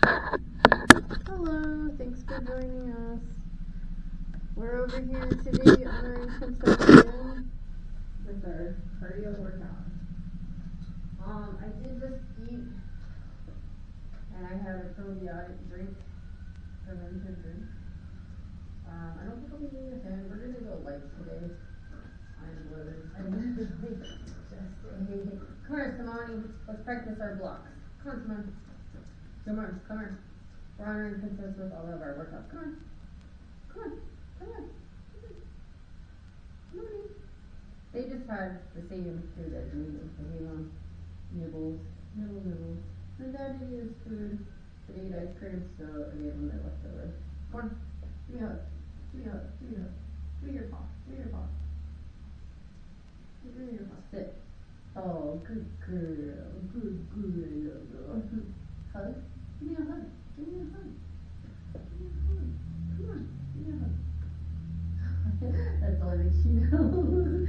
Hello, thanks for joining us. We're over here today honoring Princess again with our cardio workout. I did just eat and I had a probiotic drink, fermented drink. I don't think I'll be doing a fan. We're gonna go light today. I'm bloated. I'm literally just come on, Simone. Let's practice our blocks. Come on, Simone. Come on, come on. We're honoring Princess with all of our workouts. Come on. Come on. Come on. Come on. They just had the same food as me. They ate on nibbles. Nibbles. And Dad ate his food. They ate ice cream, so I gave them their leftovers. Come on. Give me a hug. Give me a hug. Give me a hug. Give me your paw. Give me your paw. Give me your paw. Sit. Oh, good girl. Good girl. Hug. Give me a hug. Give me a hug. Give me a hug. Come on. Give me a hug. That's all I think she knows.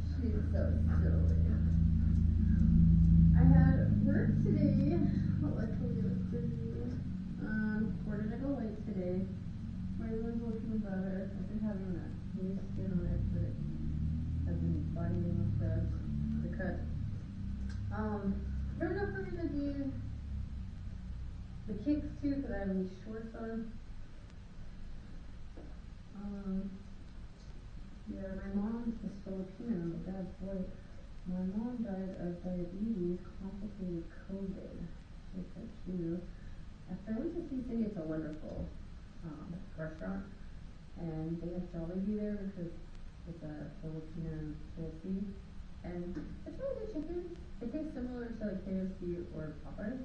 She's so silly. I had work today. Luckily it was busy. Where did I go late today? My room's looking better. I've been having that new skin on it, but I've been fighting with the cut. I don't know if we're gonna do the kicks too, because I have these shorts on. Yeah, my mom's is Filipino, my dad's white. My mom died of diabetes, complicated COVID. She's like two. After I went to Sea City, it's a wonderful restaurant, and they have Jollibee there because it's a Filipino KFC, and it's really good chicken. It tastes similar to like KFC or Popeyes,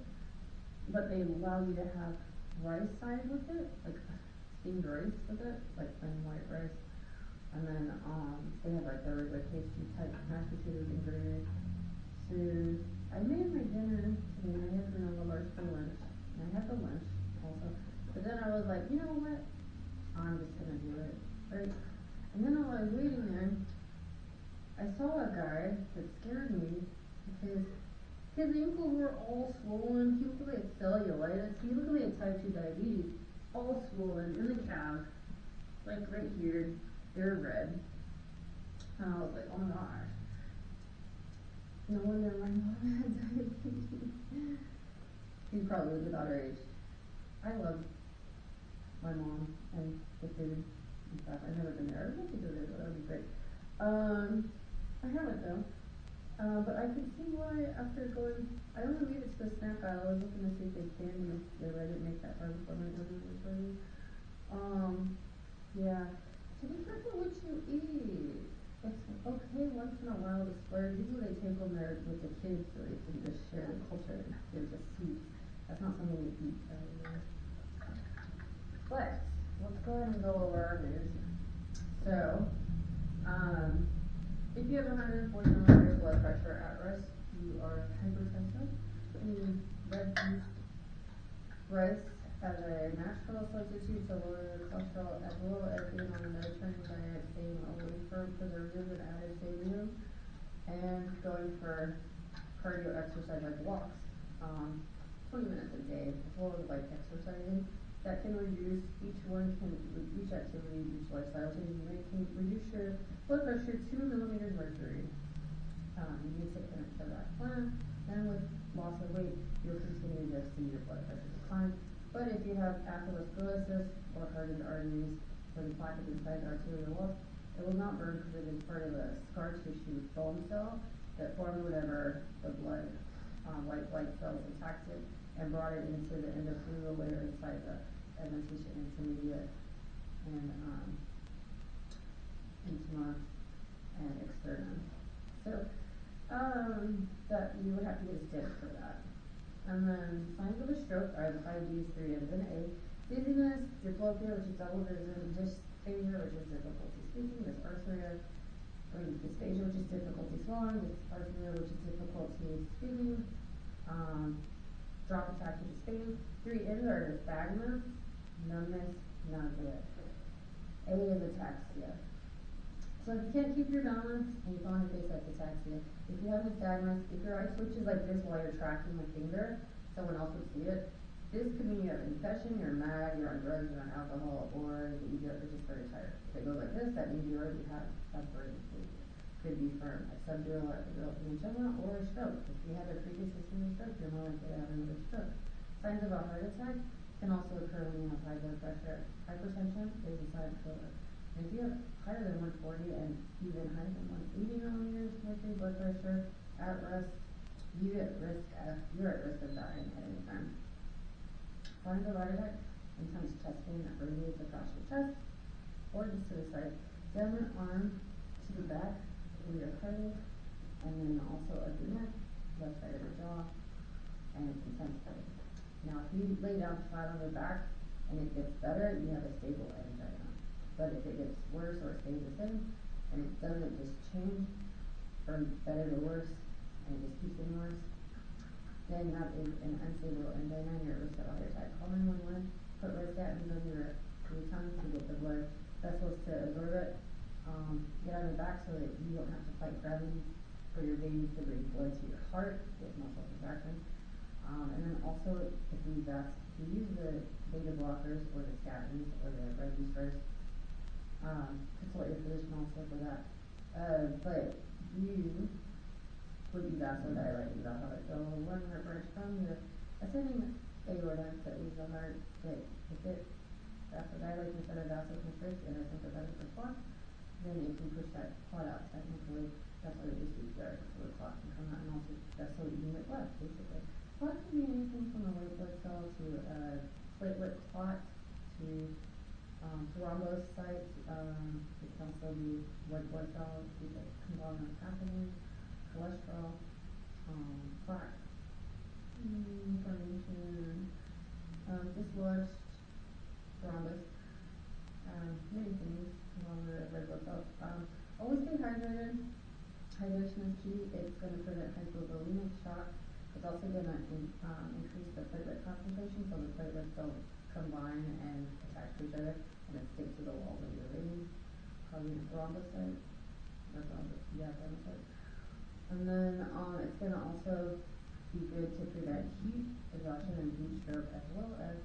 but they allow you to have rice side with it, like steamed rice with it, like plain white rice. And then they have like the regular tasty type mashed potatoes and gravy. So I made my dinner today. I had granola bars for lunch. And I had the lunch also. But then I was like, you know what? I'm just gonna do it. Right? And then while I was waiting there, I saw a guy that scared me because his ankles were all swollen. He looked like cellulitis. He looked like type 2 diabetes. All swollen in the calf. Like right here. They're red. And I was like, oh my gosh. No wonder my mom had diabetes. He probably was about her age. I love my mom and the food and stuff. I've never been there. I'd love to go there, but that would be great. I haven't though. But I could see why after going, I only made it to the snack aisle. I was looking to see if they can there. I didn't make that far before my dinner was ready. Yeah. So be careful what you eat. It's okay once in a while to splurge. Usually they take them there with the kids so they can just share the culture and give the sweets. That's not something we eat everywhere. But let's go ahead and go over our news. So, if you have 140 millimeters blood pressure at risk, you are hypertensive. Eating red beef rice as a natural substitute to lower cholesterol, as well as being on the Mediterranean diet, staying away from preservatives and added sodium, and going for cardio exercise like walks, 20 minutes a day, as well as like exercising. That can reduce, each activity, each lifestyle change you make can reduce your blood pressure 2 millimeters mercury. You need to commit to that plan, and with loss of weight, you'll continue to see your blood pressure decline. But if you have atherosclerosis or hardened arteries or the plaque inside the arterial wall, it will not burn because it is part of the scar tissue bone cell that formed whenever the blood white blood cells attacked it and brought it into the endothelial layer inside the adventitia intermediate and intima and externum. So that you would have to get a stitch for that. And then signs of a stroke are the 5 D's, 3 M's, and A. Dizziness, diplopia, which is double vision, dysphagia, which is difficulty speaking, dysphagia, which is difficulty swallowing, dyspareunia, which is difficulty speaking, drop attack, which is fainting. 3 M's are nystagmus, numbness, nausea. A is ataxia. So if you can't keep your balance and you fall on your face, that's ataxia. If you have nystagmus, if your eye twitches like this while you're tracking the finger, someone else would see it. This could mean you have an infection, you're mad, you're on drugs, you're on alcohol, or that you're just very tired. If it goes like this, that means you already have a brain disease. Could be from a subdural or epidural angina or a stroke. If you had a previous history of stroke, you're more likely to have another stroke. Signs of a heart attack can also occur when you have high blood pressure. Hypertension is a silent killer. And if you have higher than 140 and even higher than 180 millimeters of mercury blood pressure at rest, you're at risk of dying at any time. Signs of heart attack: intense chest pain that radiates across your chest, or just to the side. Down your arm to the back where your heart is, and then also up your neck, left side of the jaw, and it's intense pain. Now, if you lay down flat on your back and it gets better, you have a stable angina. But if it gets worse or stays the same, and it doesn't just change from better to worse, and it just keeps getting worse, then that is an unstable angina and you're at risk of a heart attack. Call 911, put statins on your tongue to get the blood vessels to absorb it. Get on the back so that you don't have to fight gravity for your veins to bring blood to your heart, get muscle contraction. And then also, if you use the beta blockers or the statins or the veggies first, consult your physician also for that. But you would be vasodilating the heart. So one heart branch from the ascending aorta that leaves the heart, that if it vasodilates instead of vasoconstricts in a sympathetic response, then it can push that clot out technically. That's why they do CPR, so the clot can come out, and also that's so you can get blood, basically. Clot can be anything from a white blood cell to a platelet clot to thrombocytes. It can also be white blood cells, conglomerate happening, cholesterol, plaque, inflammation, dislodged thrombus, many things, conglomerate red blood cells. Always stay hydrated. Hydration is key. It's going to prevent hypovolemic shock. It's also going to increase the platelet concentration, so the platelets don't combine and attach to each other and then stick to the walls of your veins, causing a thrombocyte. Thrombocyte. And then it's going to also be good to prevent heat, exhaustion, and heat stroke, as well as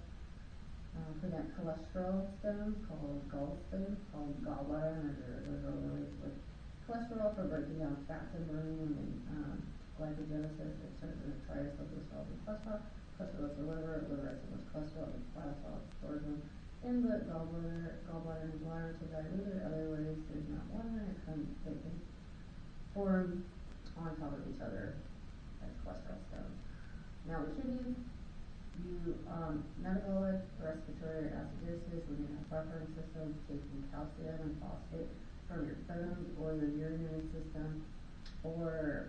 prevent cholesterol stones called gallstones, called gallbladder, and those are related with cholesterol for breaking down fats and burning them, and glycogenesis. It turns into triacylglycerol and cholesterol. Cholesterol is the liver has so much cholesterol, and bile salt stores them in the gallbladder and bladder to dilute it. Otherwise, there's not one that they can form on top of each other as cholesterol stones. Now, the kidneys, metabolic, respiratory acidosis, when you have buffering systems, taking calcium and phosphate from your bones or your urinary system, or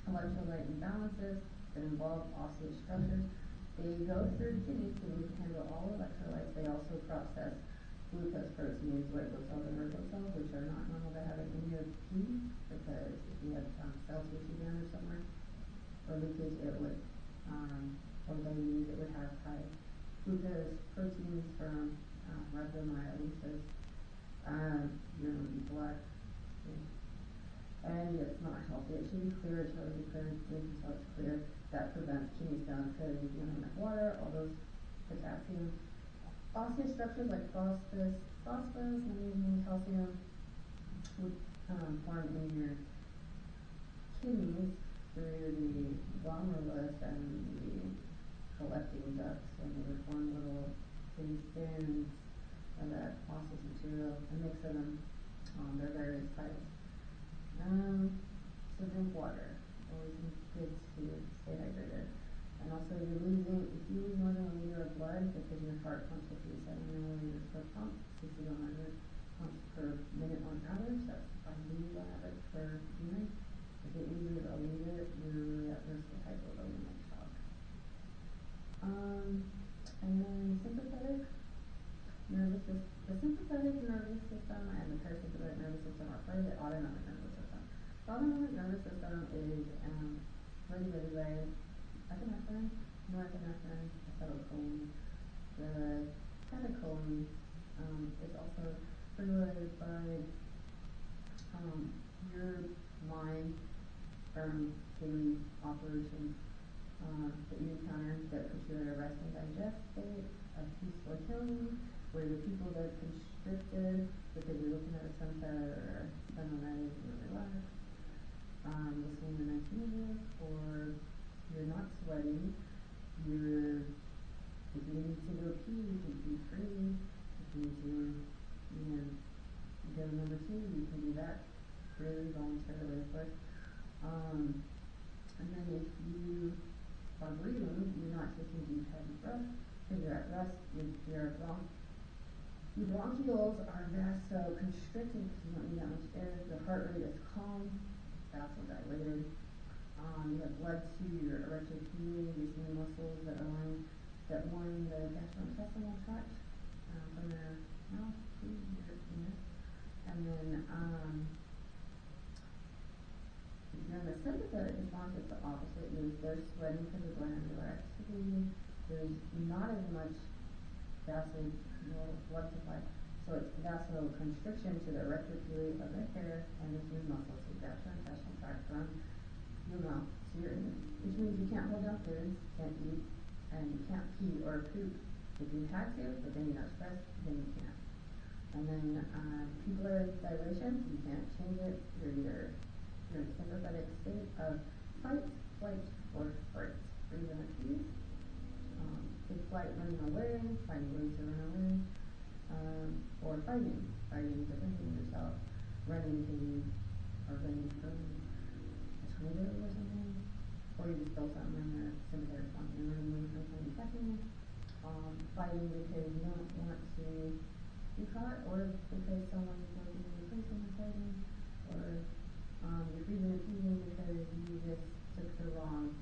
electrolyte imbalances that involve osseous structures. They go through the kidneys to handle all electrolytes. They also process glucose, proteins, white blood cells, and red blood cells, which are not normal to have in your pee, because if you have cell tissue damage somewhere or leakage, it would, or diabetes, it would have high glucose, proteins from rhabdomyolysis. Urine would be black, and it's not healthy. It should be clear. It should be clear. This is how it's clear. That prevents kidney stones, because if you don't have enough water, all those potassium, osseous structures like phosphorus, magnesium, calcium would form in your kidneys through the glomerulus and the collecting ducts, and they would form little kidney stones of that osseous material, a mix of them. They're various types. So drink water. Always good to stay hydrated. And also, if you lose more than 1 liter of blood, because your heart pumps 57 milliliters per pump, 60 to 100 pumps per minute on average. That's 5 liters on average per minute. If it loses a liter, you're really at risk of hypovolemic shock. And then sympathetic nervous system. The sympathetic nervous system and the parasympathetic nervous system are part of the autonomic nervous system. The autonomic nervous system is regulated by epinephrine, norepinephrine, acetylcholine. The catecholamine is also regulated by your mind from daily operations. that you encounter that puts you in a rest and digest state, a peaceful healing, where the people that are constricted, because you're looking at a sunset or sunrise and you relax, listening to nice music, or you're not sweating, if you need to go pee, you can pee free. If you need to, go to number 2, you can do that freely, voluntarily, of course. And then if you are breathing, you're not taking deep, heavy breaths, because you're at rest, your bronchioles are vasoconstricted because you don't need that much air, the heart rate is calm, vasodilated. You have blood to your erectopenia, your smooth muscles that line the gastrointestinal tract from your mouth to your penis. And then if you're in the sympathetic response, it's the opposite. They're sweating because of glandular activity. There's not as much blood supply. So it's vasoconstriction to the erectopenia of the hair and the smooth muscles, so gastrointestinal tract from your mouth to your ear, which means you can't hold down food, can't eat, and you can't pee or poop. If you had to, but then you're not stressed, then you can't. And then pupillary dilation, you can't change it. You're either in a sympathetic state of fight, flight, or fright. Breathe in a piece. Take flight, running away, finding ways to run away, or fighting, defending yourself, running because you are running from a tornado or something, or you just feel something in the sympathetic response, you're running away from something attacking you, fighting because you don't want to be caught, or because someone's working in your place and you're fighting, or you're freezing and teasing because you just took the wrong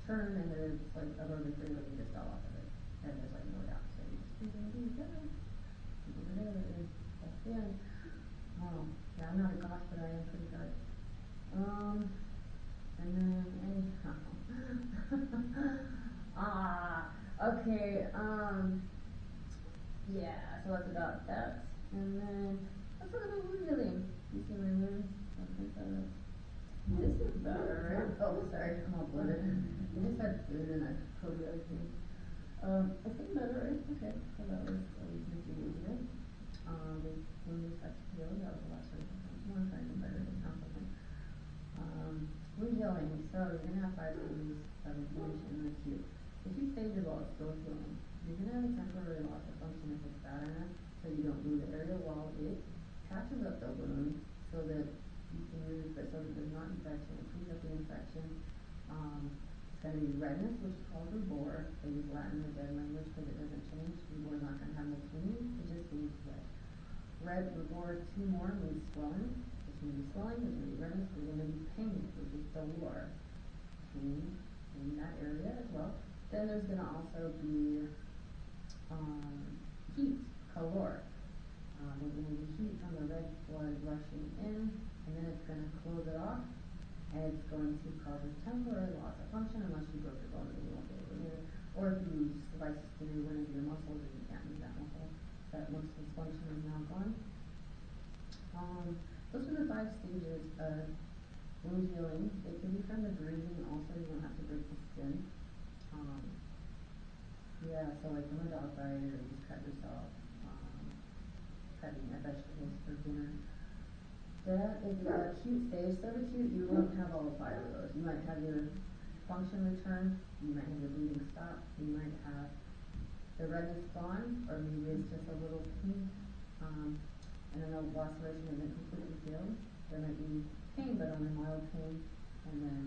turn and there's like a road in front of you, just fell off of it, and there's like no doubt, so you just freeze and tease, that's the end. Yeah, I'm not a goth, but I am pretty dark. And then anyhow, okay, yeah, so that's about that. And then let's talk about wound healing. You see my wound? This is better, right? Oh, sorry, I'm all bloated. I just had food and a probiotic thing. It's getting better, right? Okay, so that was at least a few days ago. The wound was got to heal, that was the last one. I'm trying to get better, it's not something. Wound healing, so you're going to have 5 stages of inflammation in the acute. Acute stage while it's still healing. You're going to have a temporary loss of function if it's bad enough, so you don't move the area while it patches up the wound so that you can move, but so that there's not infection, it cleans up the infection. It's going to be redness, which is called rubor. They use Latin in the dead language because it doesn't change. Rubor is not going to have multiple meanings, it just means red. Red, rubor, 2 more means swelling. There's going to be swelling, there's going to be redness, there's going to be pain, which is dolor. Pain in that area as well. Then there's going to also be heat, calor. There's going to be heat from the red blood rushing in, and then it's going to close it off, and it's going to cause a temporary loss of function unless you broke your bone and you won't be able to move it. Or if you slice through one of your muscles and you can't move that muscle, that most of its function is now gone. Those are the 5 stages of wound healing. They can be from the bruising also, you don't have to break the skin. Yeah, so like from a dog bite or you just cut yourself, cutting vegetables for dinner. That is the acute stage. Subacute, you won't have all 5 of those. You might have your function return, you might have your bleeding stop, you might have the redness gone, or maybe it's just a little pink, and then the laceration isn't completely healed. There might be pain, but only mild pain, and then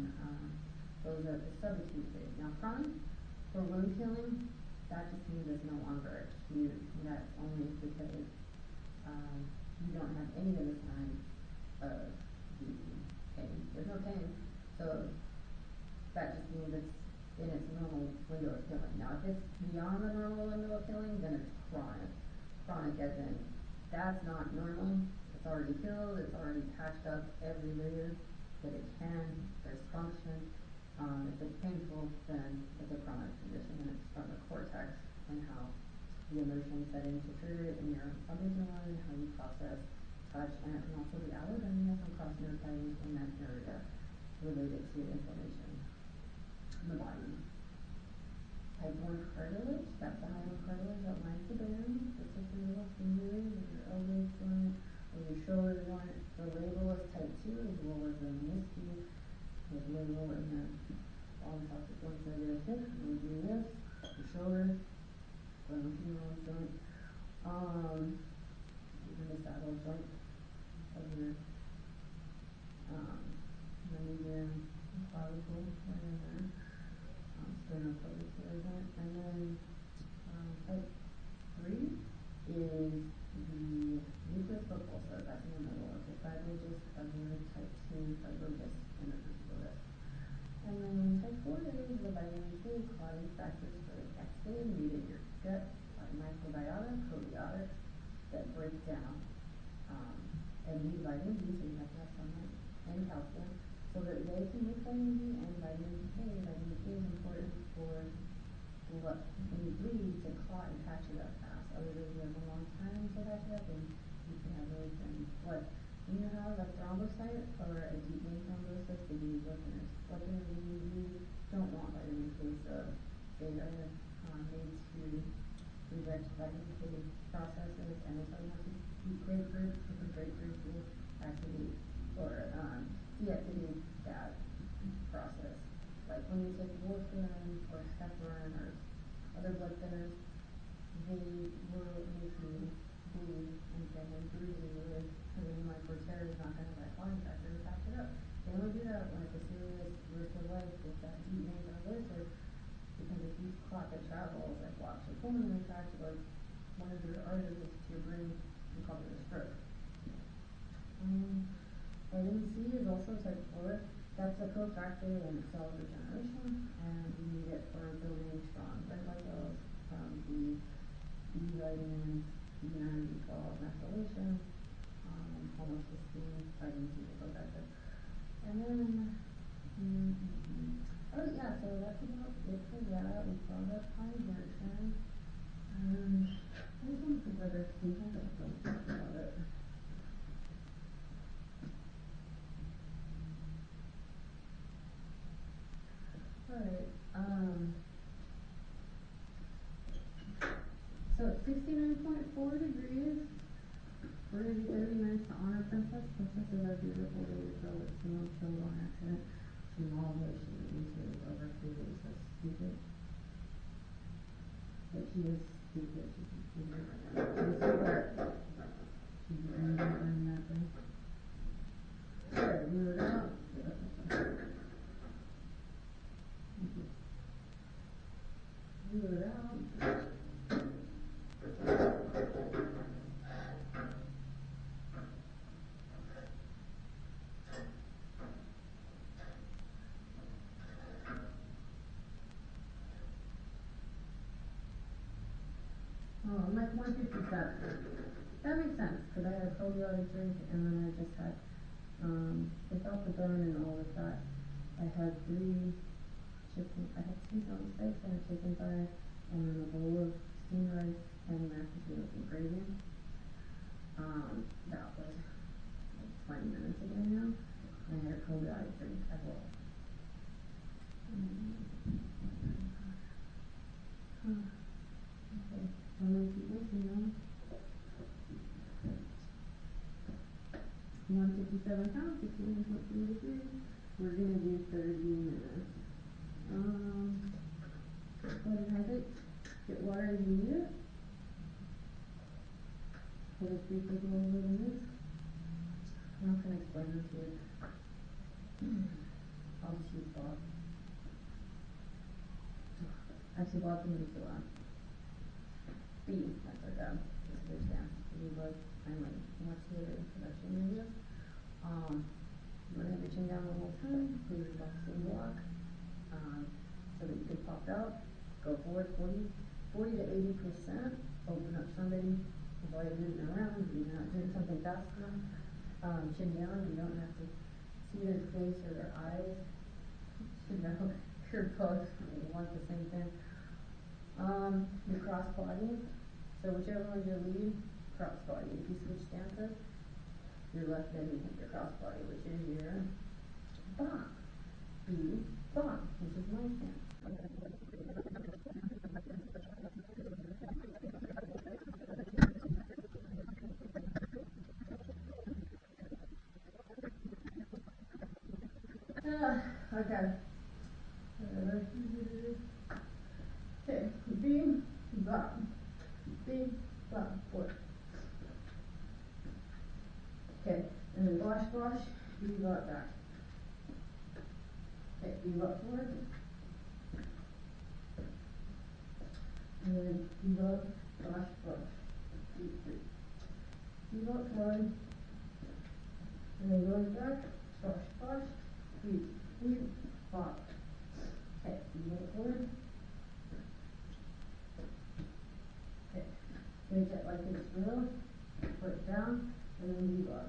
those are the subacute phase. Now chronic, for wound healing, that just means it's no longer acute. That's only because you don't have any of the signs of the pain. There's no pain, so that just means it's in its normal window of healing. Now if it's beyond the normal window of healing, then it's chronic. Chronic as in, that's not normal, it's already healed, it's already patched up every layer that it can, there's function. If it's painful, then it's a chronic condition, and it's from the cortex and how the emotions set in to trigger it in your amygdala and how you process touch, and it can also be allergen. You have some cross nerve fibers in that area related to inflammation in the body. more cartilage. That's the high cartilage that lines the bones. This is your little fingers, your elbow joint, or your shoulder joint. The label is type 2 as well as the misty. The label and then all the toxic joints are there too. We do this, your shoulder, glenohumeral joint, even the saddle joint of your median clavicle right in there. Sternoclavicular joint. And then type 3 is the nucleus pulposa. That's in the middle. It's a fibrosis of your type 2 fibrosis intervertebral. And then type 4 is the vitamin K clotting factors for the excavated in your gut, microbiota, probiotics that break down and need vitamin D, so you have to have sunlight and calcium, so that they can make vitamin D and vitamin K. Vitamin K is important for blood. When you bleed, to clot and patch it up fast. Otherwise, you have a long time to patch it up, and you can have really thin blood. When you have a thrombocyte or a deep vein thrombosis, they use blood thinners. Blood thinners you don't want vitamin K, so they are made to reject vitamin K processes, and they tell you how to eat grapefruit, because grapefruit will activate or deactivate that process. Like when you take warfarin or heparin or other blood thinners, they will make you bleed and get a bruising with, because then like Cortera is not going to let body factor to patch it up. They only do that when it's a serious risk of life with that deep vein thrombosis, because if you clot that travels, like blocks your pulmonary tract, or one of your arteries to your brain, and cause it a stroke. Vitamin C is also type 4. That's a cofactor in cell regeneration, and you need it for building strong red blood cells, the B vitamins, B9, B12, methylation, homocysteine, vitamin C is a cofactor. And then, oh yeah, so that's about it for that. We saw that hydration. I just want to put other things about it. Alright, so it's 69.4 degrees. We're going to do 30 minutes to honor Princess. Princess is our beautiful baby girl that Simone killed on accident. She mauled her, she used her over 3 days. That's stupid. But she is stupid. She's smart. She's doing nothing. Alright, move it out. Move it out. Oh, I'm like 157. That makes sense, because I had a probiotic drink, and then I just had, without the bone and all of that, I had 3 chicken, I had 2 drumsticks and a chicken thigh, and then a bowl of steamed rice and mashed potatoes and gravy. That was like 20 minutes ago now, and I had a probiotic drink as well. Okay, so I'm going to keep listening now. 157 pounds, 61.3 degrees. We're going to do 30 minutes. Go ahead and hydrate. Get water as you need it. I'll just briefly go over this. I'm not going to explain this here. I'll just use Bob. Actually, Bob can use the one. B, that's our dad. This is their stand. We both, I'm like, much later in production video. We're going to reaching down one more time. Please box and block. So that you can pop out. Go forward 40 to 80%. Open up somebody while you're moving around. You're not doing something fast enough. Chin down. You don't have to see their face or their eyes. You know, you're both want the same thing. Your cross body. So whichever one's your lead, cross body. If you switch stances, your left knee hit your cross body, which is your bomb. B, bomb, which is my stance. V-block back. Okay, V-block forward. And then V-block, brush, brush. Deep three. V-block forward. And then going back, brush, brush. Deep, deep, block. Okay, V-block forward. Okay, finish it like it's real. Put it down, and then V-block.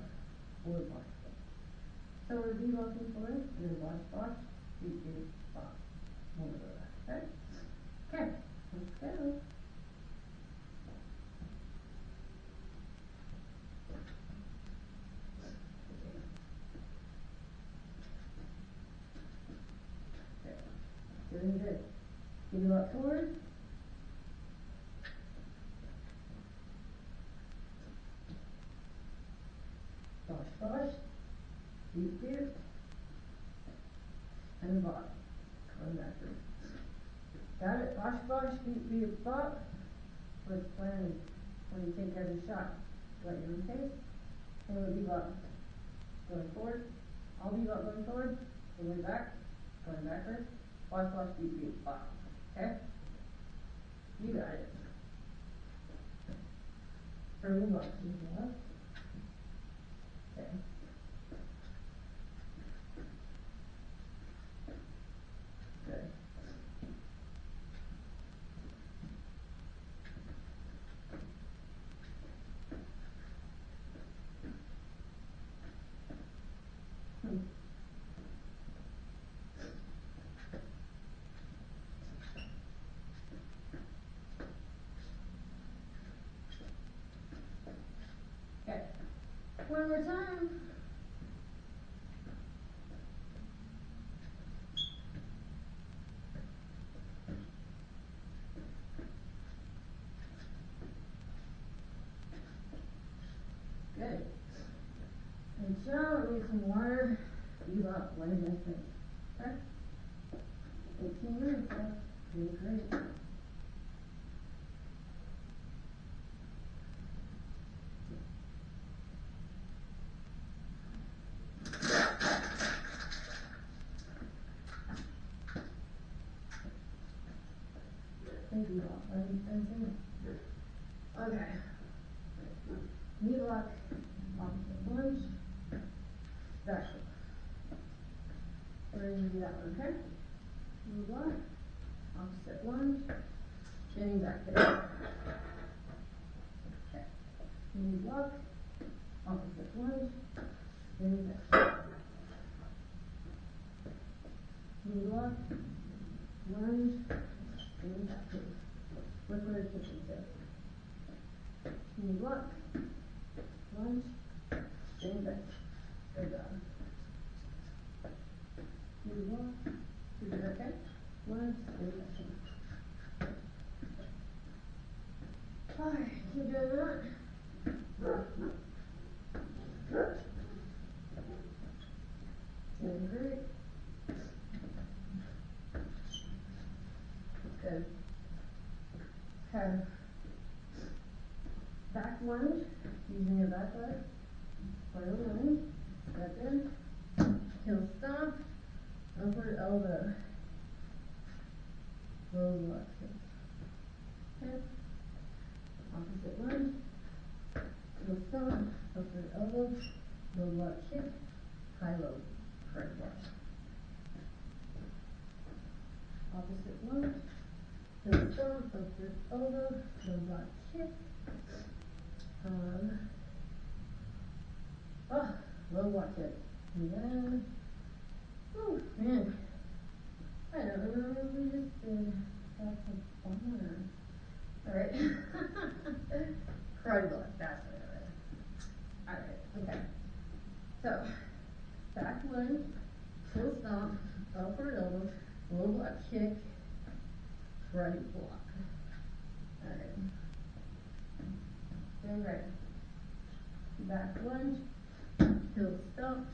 Forward block. So we're V-blocking forward, and then wash, wash, deep, deep, block. Over that, okay? Okay, let's go. Okay, doing good. V-block forward. Wash, wash, deep, deep, and block. Going backwards. Got it? Wash, wash, deep, deep, block. What's planning when you take every shot? Let your face. And we'll V-block. Going forward. I'll V-block going forward. Going back. Going backwards. Wash, wash, deep, deep, block. Okay? You got it. Early block. V-block. Okay. Good. Okay. One more time. Good. And so need some water. You got one in this thing. Okay? 18 minutes left. Doing great. Thank you all. Okay. Knee lock, opposite lunge, back. We're going to do that one, okay? Knee lock, opposite lunge, spinning back there. Okay. Knee lock, opposite lunge, spinning back. Knee lock, lunge, spinning back. Look where it's kicking to. Knee lock, lunge, spin back. Good job. Knee lock, keep it okay. Lunge, spin back. Alright, keep doing that. Doing great. Good. Okay. Back lunge, using your back leg. Forward lunge, step in, heel stomp, upward elbow. Low block kick. Okay. Opposite lunge, heel stomp, upward elbow, low block kick, high low, correct block. Opposite lunge, heel stomp, upward elbow, low block kick. Low block kick. And then, oh man, I don't remember what we just did. That's a bummer. Alright. Karate block, that's what it is. Alright, okay. So, back lunge, heel stomp, upward elbow, low block kick, karate block. Alright. Doing great. Back lunge, heel stomp,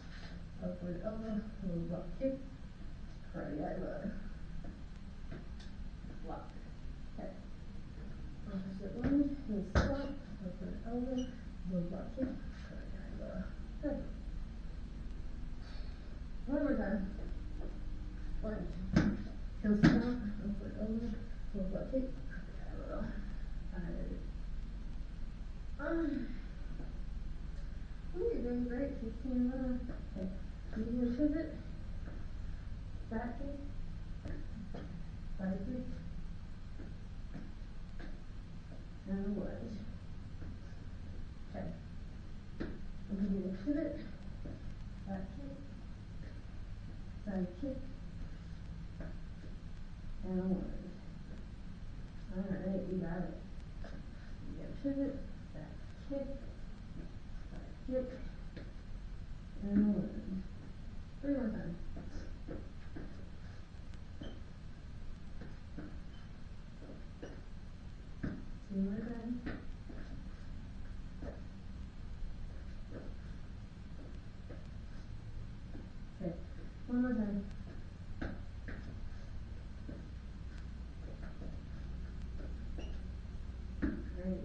upward elbow, low block kick, karate elbow. Block. Okay. Opposite lunge, heel stomp, upward elbow, low block kick, karate elbow. Good. full bloat kick. A little. Oh, you're doing great. 15 left. Okay. Medium pivot. Back kick. Side kick. And a lunge. Okay. Medium pivot. Back kick. Side kick. And a lunge. Alright, you got it. Medium pivot. Back kick. Side kick. And a lunge. 3 more times. 2 more times. Okay, 1 more time. Great.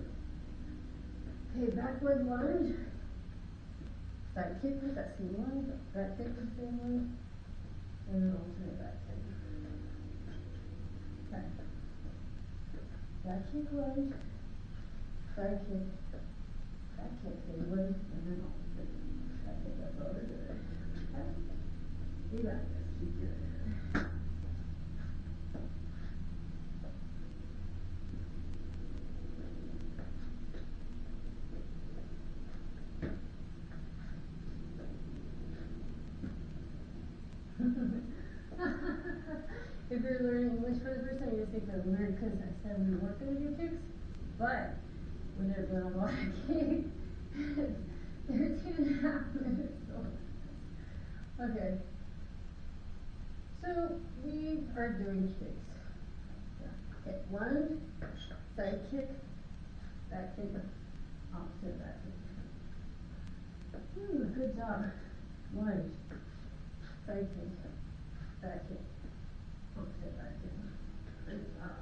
Okay, backward lunge. Side kick with that same lunge. Back kick with the same lunge. And then alternate back kick. Okay. Back kick lunge. Side kick. Back kick same lunge. And then alternate. Back kick, that's all we're doing. Okay. You got this. Keep doing it. If you're learning English for the first time, you're gonna think they're weird because I said we weren't gonna do kicks, but when they're doing a lot of kicks, they're 2.5 minutes long. Okay. So we are doing kicks. Yeah. Okay, lunge, side kick, back kick, opposite back kick. Good job. Lunge, side kick, back kick, opposite back kick. Good job.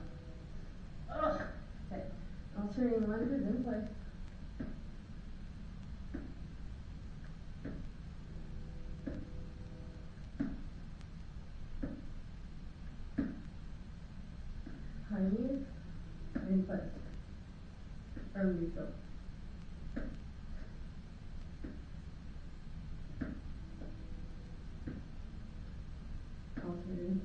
Oh, okay. Alternating lunges in place. High knees in place. Or neutral. Alternating.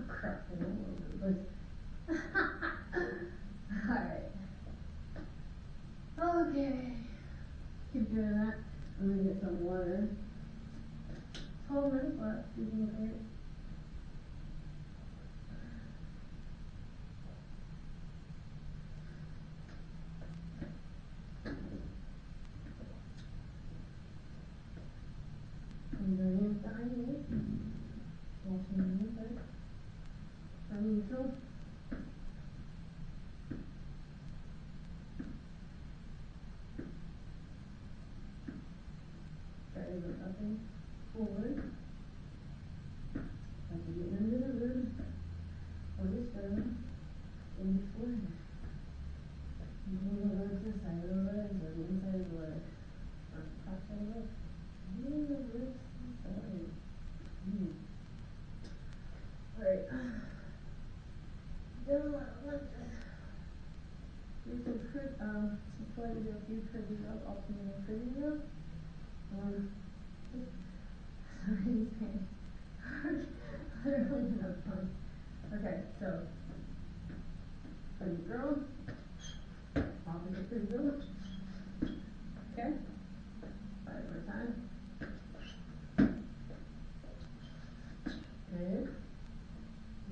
Crap, I don't want to do this. Alright. Okay. Keep doing that. I'm gonna get some water. 12 minutes left. You doing great. I'm doing it behind me. Alternating it. Neutral. Try to go up and forward. Try to get under the ribs or the sternum in the forehead. You can go to the side of the legs or the inside of the leg. Or the top side of the leg. Moving the ribs to the side. Alright. You can try to do a few curvies up, alternating curvies up. Sorry, he's pain. I don't really have fun. Okay, so curvy girl, opposite curvy girl. Okay, 5 more times. Good.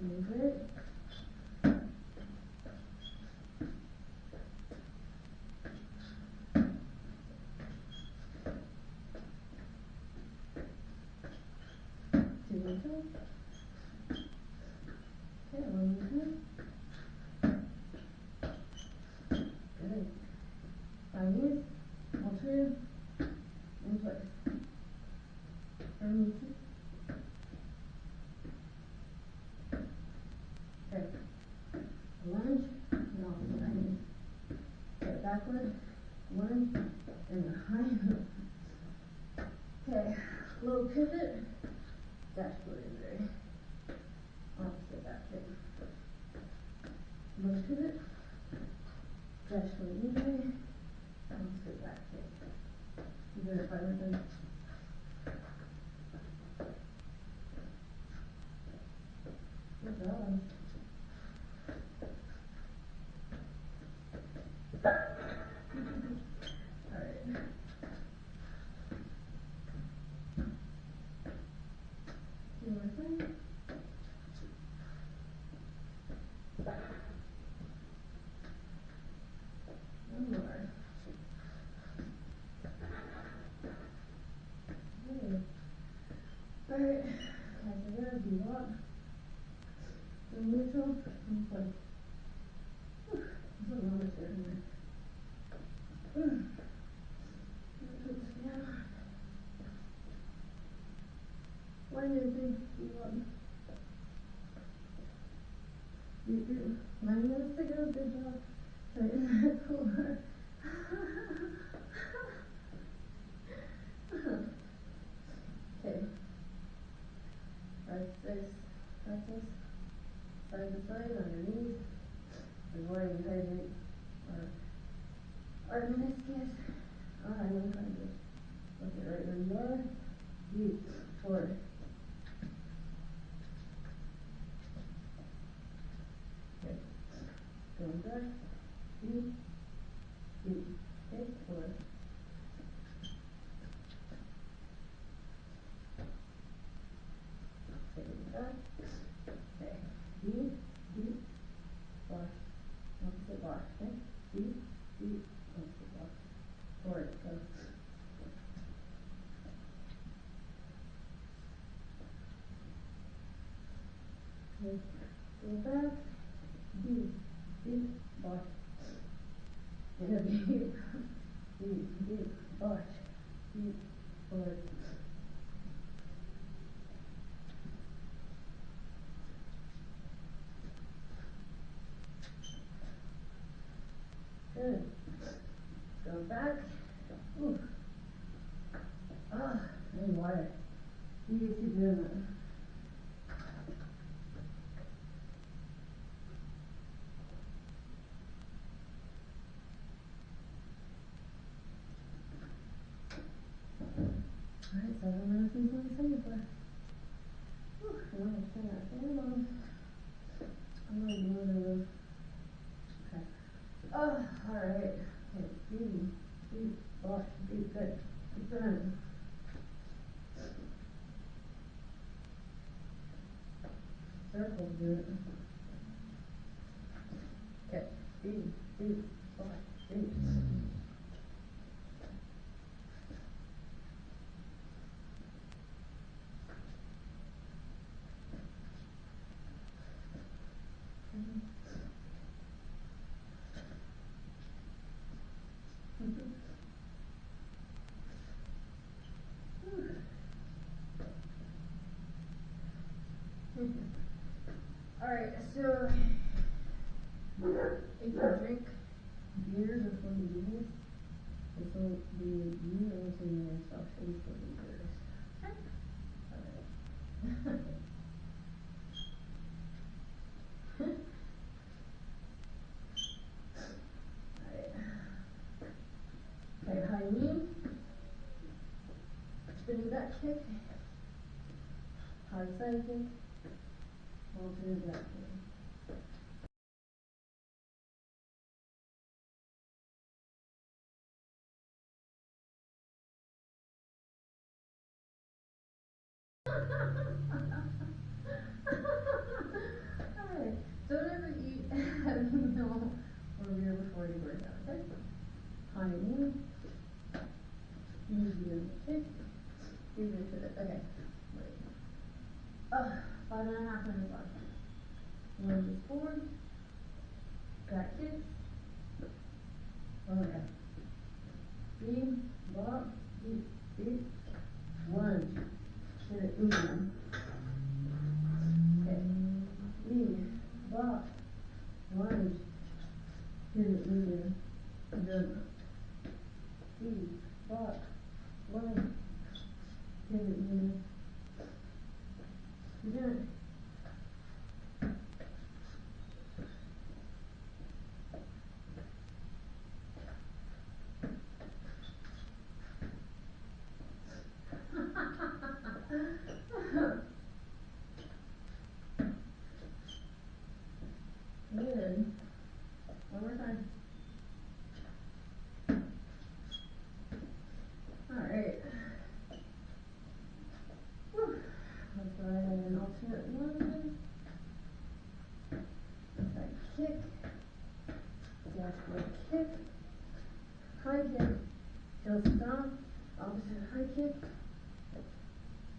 Move it. Okay, 1 more time. Good. 5 knees, alternative, in place. From knee to foot, lunge, and a high. Okay, low pivot, dashboard injury. Opposite back kick. Low pivot, dashboard injury, opposite back kick. You doing it by with Good job. Alright. Two more things. One more. Okay. Alright. Okay, so we're gonna do what? So neutral, and like, there's a lot of shit in there. Put this down. One is do what? 9 minutes ago, good job. Right, isn't that cool? Okay. Practice. Side to side on your knees. Avoiding hydrate or meniscus. I will kind of look it right where you are. Deep, forward. Okay. Going back. Deep. Okay, forward. Take it back. Okay. Deep. Bar. Opposite bar. Okay. Deep. Opposite bar. Forward. Go. Okay. Go back. Deep. Bar. And a deep. Bar. Deep. Forward. Good. Go back. Ooh. I need water. You get to doing that. Alright, 7 minutes and 20 seconds left. Whew, I want to turn that fan on. I'm going to do another. Okay. Alright. Okay, deep, bar, deep, good. Keep running. Circle, do it. Okay, deep, bar, deep. Alright, so if you drink beer before you do this, this will be you answering yourself face for the beers. Alright. Okay, high knee, spinning back kick, high side kick, alternate back kick. Alright, don't ever eat heavy meal or beer before you work out, okay? High knee, easy to kick, easy to pivot, okay. Wait. 5.5 minutes left. Lunges forward, back kicks. Oh yeah. Deep, block, deep, lunge. Get it moving. Okay. Deep, block, lunge. Get it moving. Good. spot, one, pivot unit, present. Good. One more time. Alright. Let's go ahead and alternate one. Side kick. Dashboard kick. High kick. Heel stomp. Opposite high kick.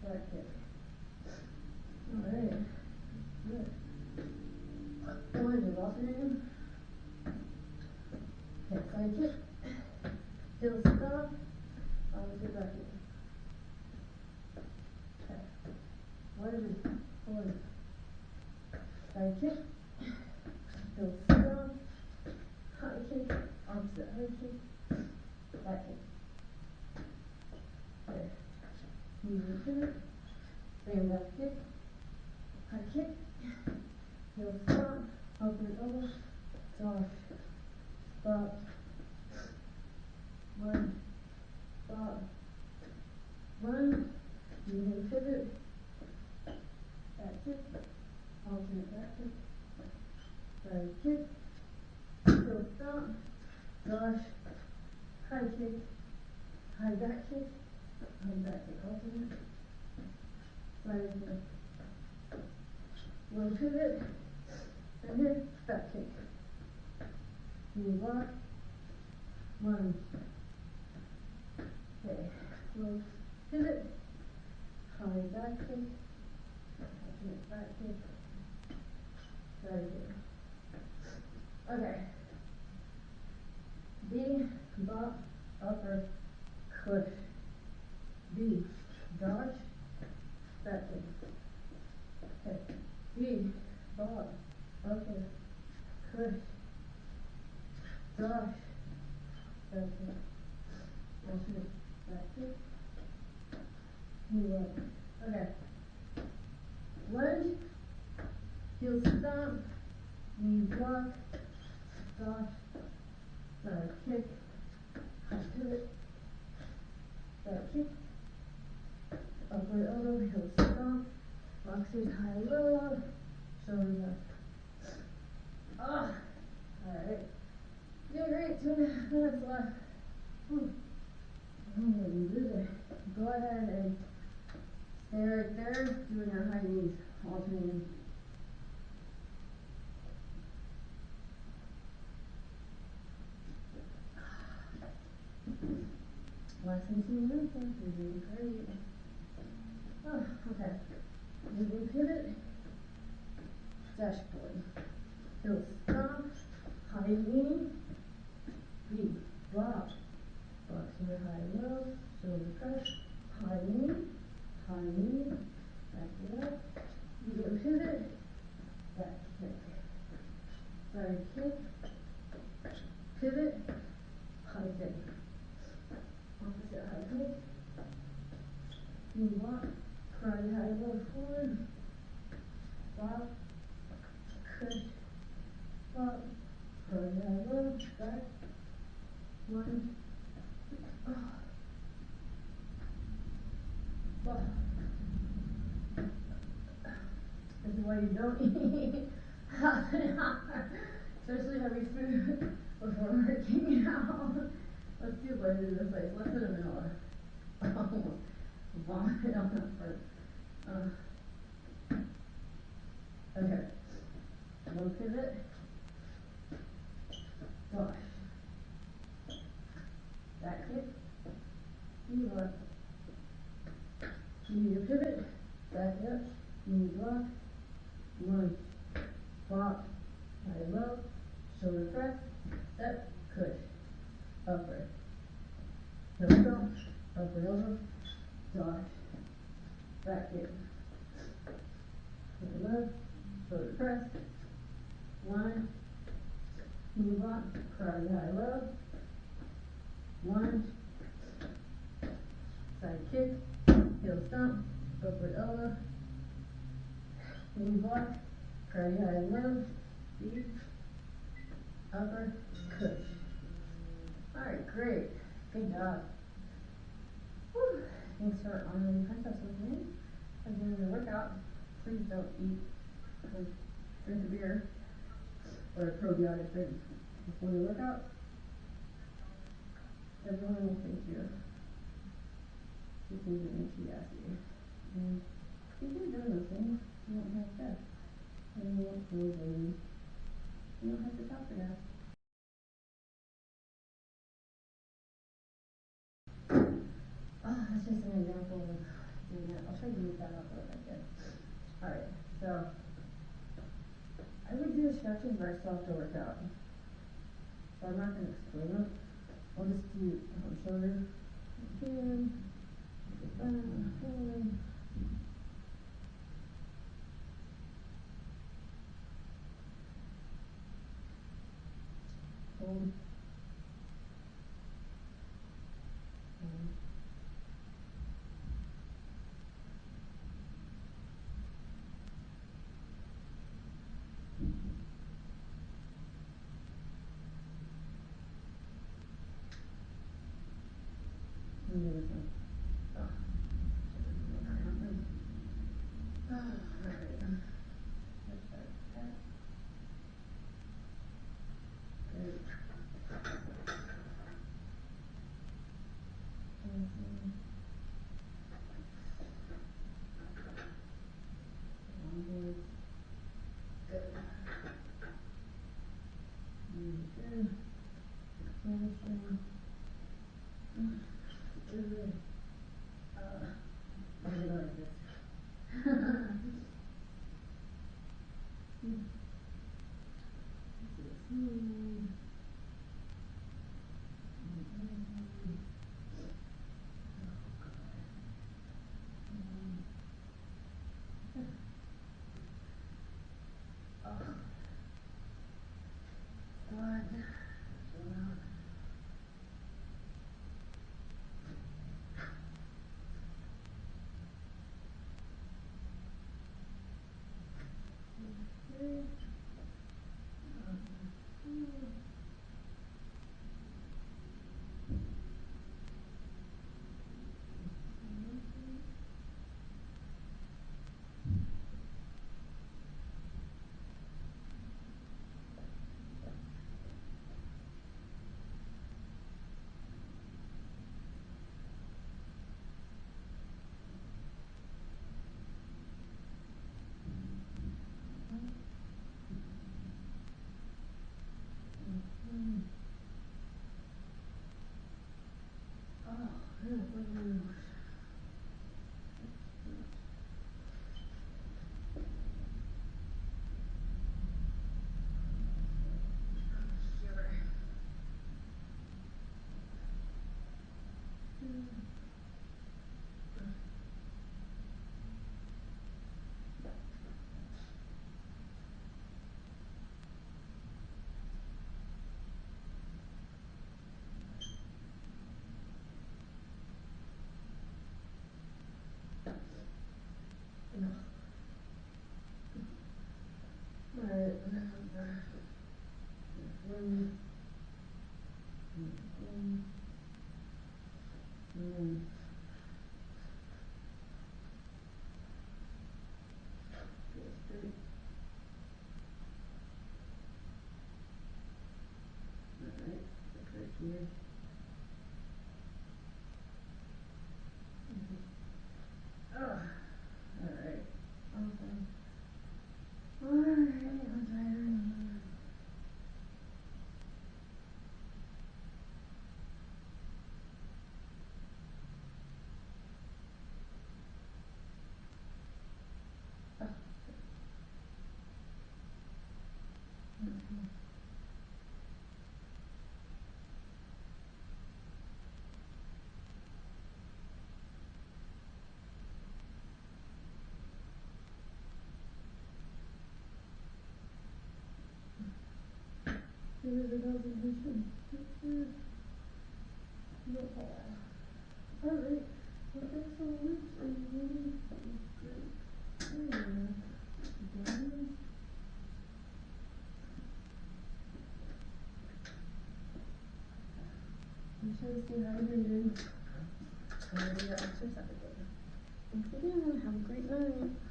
Back kick. Alright. Good. One is alternating. Okay, side kick. Heel stomp. Opposite back kick. Okay. What is it? Forward. Side kick. Heel stomp. High kick. Opposite high kick. Back kick. Okay. Move your pivot. Stand back kick. High kick. Heel stomp. Upward elbow. Dosh. Stop. One. Stop. Run. Moving pivot. Back kick. Alternate back kick. Side kick. Heel stomp. Dosh. High kick. High back kick. High back kick. Alternate. Side kick. One pivot. And then back kick. Move up. One. Okay. Low pivot. High back kick. Alternate back kick. Side kick. Okay. B, bop, upper, push. B, dodge, back kick. Okay. B, bop, upper, push. Dodge, back kick. Alternate back kick. Move up. Okay. Lunge, heel stomp, knee block, dodge. Side kick, high pivot, back kick, upward elbow, heel stomp, boxers high low, shoulders up. Alright. Doing great, 2.5 minutes left. Loser. Go ahead and stay right there, doing your high knees, alternating. Less than 2 minutes, you're doing great. Okay. Moving pivot, dashboard. Heel stomp, high knee, B, block. Boxer high low, shoulder press, high knee, back it up. Medium pivot, back kick. Side kick, pivot, high kick. Opposite high kick. Knee block, karate high low forward. Stop, push, stop, karate high low, back. One. This is why you don't eat half an hour, especially heavy food before working out. Let's do what it is this way. Less than a minute. Almost vomit on that part. Okay. Low pivot. Dosh. Back kick. Knee block. Knee pivot. Back up. Knee block. Lunge. Pop. High low. Shoulder press. Step. Push. Upper. Heel stomp. Upper elbow. Dosh. Back kick. High low. Shoulder press. One. Knee block. Karate high low. One. Side kick, heel stomp, upward elbow, knee block, cardi high and low, deep, upper, push. Alright, great. Good job. Whew. Thanks for honoring Princess with me. At the end of the workout, please don't eat or drink a beer or a probiotic drink before the workout. Everyone will thank you because it makes you gassy. And if you're doing those things, you won't have stress. And you won't feel lazy. You don't have to talk for gas. Oh, that's just an example of doing it. I'll try to move that up a little bit. Alright, so I would do stretches where I still have to work out. So I'm not going to explain them. I'll just do shoulder, chin, hold, hold, and do this one. Here. Oh, alright. Awesome. Alright, I'm tired. Oh. Here's the presentation. Alright. excellent and really good. Make sure to stay hydrated and do your exercising. Thanks again. Have a great night.